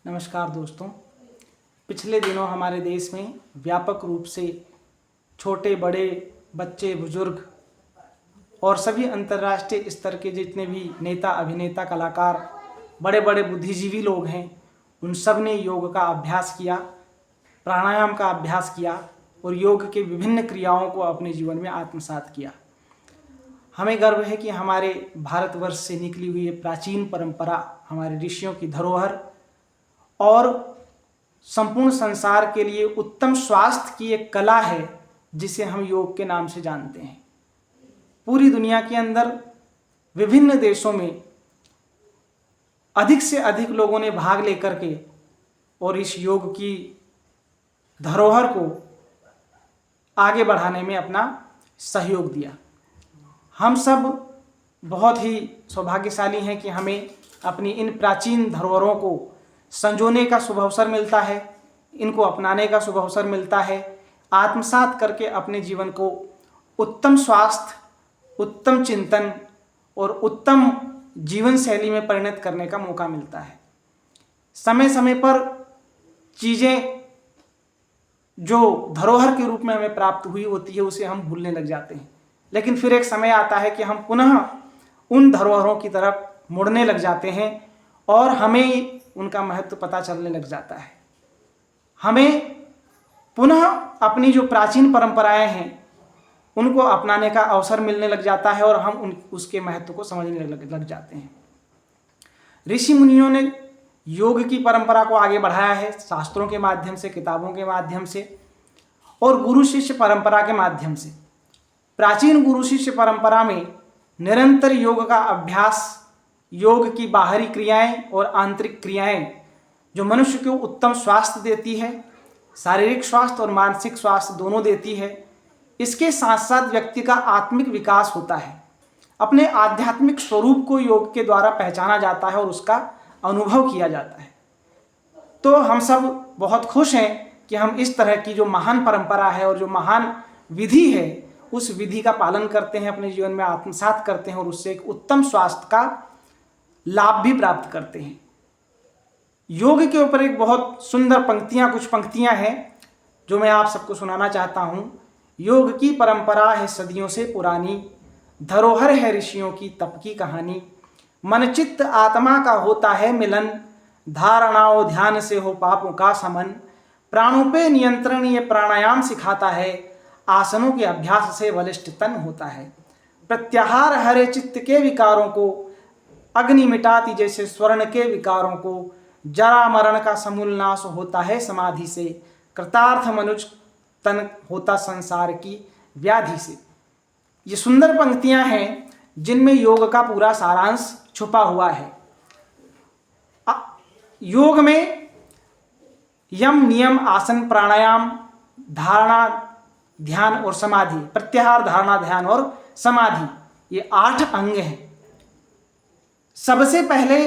नमस्कार दोस्तों। पिछले दिनों हमारे देश में व्यापक रूप से छोटे बड़े बच्चे बुजुर्ग और सभी अंतर्राष्ट्रीय स्तर के जितने भी नेता अभिनेता कलाकार बड़े बड़े बुद्धिजीवी लोग हैं, उन सब ने योग का अभ्यास किया, प्राणायाम का अभ्यास किया और योग के विभिन्न क्रियाओं को अपने जीवन में आत्मसात किया। हमें गर्व है कि हमारे भारतवर्ष से निकली हुई ये प्राचीन परंपरा हमारे ऋषियों की धरोहर और संपूर्ण संसार के लिए उत्तम स्वास्थ्य की एक कला है, जिसे हम योग के नाम से जानते हैं। पूरी दुनिया के अंदर विभिन्न देशों में अधिक से अधिक लोगों ने भाग लेकर के और इस योग की धरोहर को आगे बढ़ाने में अपना सहयोग दिया। हम सब बहुत ही सौभाग्यशाली हैं कि हमें अपनी इन प्राचीन धरोहरों को संजोने का शुभ अवसर मिलता है, इनको अपनाने का शुभ अवसर मिलता है, आत्मसात करके अपने जीवन को उत्तम स्वास्थ्य, उत्तम चिंतन और उत्तम जीवन शैली में परिणत करने का मौका मिलता है। समय समय पर चीज़ें जो धरोहर के रूप में हमें प्राप्त हुई होती है उसे हम भूलने लग जाते हैं, लेकिन फिर एक समय आता है कि हम पुनः उन धरोहरों की तरफ मुड़ने लग जाते हैं और हमें उनका महत्व पता चलने लग जाता है। हमें पुनः अपनी जो प्राचीन परंपराएं हैं उनको अपनाने का अवसर मिलने लग जाता है और हम उसके महत्व को समझने लग जाते हैं। ऋषि मुनियों ने योग की परंपरा को आगे बढ़ाया है शास्त्रों के माध्यम से, किताबों के माध्यम से और गुरु शिष्य परंपरा के माध्यम से। प्राचीन गुरु शिष्य परंपरा में निरंतर योग का अभ्यास, योग की बाहरी क्रियाएं और आंतरिक क्रियाएं जो मनुष्य को उत्तम स्वास्थ्य देती है, शारीरिक स्वास्थ्य और मानसिक स्वास्थ्य दोनों देती है। इसके साथ साथ व्यक्ति का आत्मिक विकास होता है, अपने आध्यात्मिक स्वरूप को योग के द्वारा पहचाना जाता है और उसका अनुभव किया जाता है। तो हम सब बहुत खुश हैं कि हम इस तरह की जो महान परंपरा है और जो महान विधि है उस विधि का पालन करते हैं, अपने जीवन में आत्मसात करते हैं और उससे एक उत्तम स्वास्थ्य का लाभ भी प्राप्त करते हैं। योग के ऊपर एक बहुत सुंदर कुछ पंक्तियां हैं जो मैं आप सबको सुनाना चाहता हूं। योग की परंपरा है सदियों से पुरानी, धरोहर है ऋषियों की तप की कहानी। मन चित्त आत्मा का होता है मिलन, धारणाओं ध्यान से हो पापों का समन। प्राणों पे नियंत्रण ये प्राणायाम सिखाता है, आसनों के अभ्यास से बलिष्ठ तन होता है। प्रत्याहार हरे चित्त के विकारों को, अग्नि मिटाती जैसे स्वर्ण के विकारों को। जरा मरण का समूल नाश होता है समाधि से, कृतार्थ मनुज तन होता संसार की व्याधि से। ये सुंदर पंक्तियां हैं जिनमें योग का पूरा सारांश छुपा हुआ है। योग में यम नियम आसन प्राणायाम धारणा ध्यान और समाधि, प्रत्याहार धारणा ध्यान और समाधि, ये 8 अंग हैं। सबसे पहले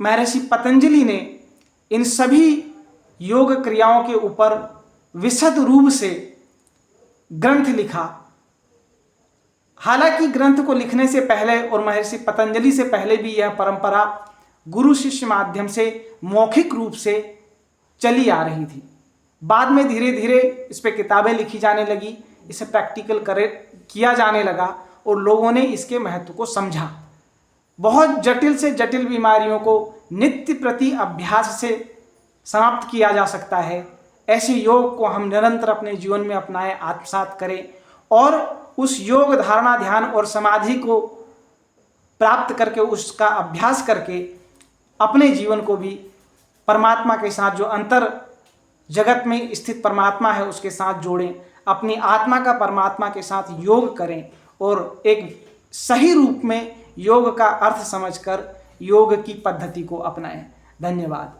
महर्षि पतंजलि ने इन सभी योग क्रियाओं के ऊपर विशद रूप से ग्रंथ लिखा। हालांकि ग्रंथ को लिखने से पहले और महर्षि पतंजलि से पहले भी यह परंपरा गुरु शिष्य माध्यम से मौखिक रूप से चली आ रही थी। बाद में धीरे धीरे इस पर किताबें लिखी जाने लगी, इसे प्रैक्टिकल किया जाने लगा और लोगों ने इसके महत्व को समझा। बहुत जटिल से जटिल बीमारियों को नित्य प्रति अभ्यास से समाप्त किया जा सकता है। ऐसे योग को हम निरंतर अपने जीवन में अपनाएं, आत्मसात करें और उस योग धारणा ध्यान और समाधि को प्राप्त करके, उसका अभ्यास करके अपने जीवन को भी परमात्मा के साथ, जो अंतर जगत में स्थित परमात्मा है उसके साथ जोड़ें, अपनी आत्मा का परमात्मा के साथ योग करें और एक सही रूप में योग का अर्थ समझकर योग की पद्धति को अपनाएं। धन्यवाद।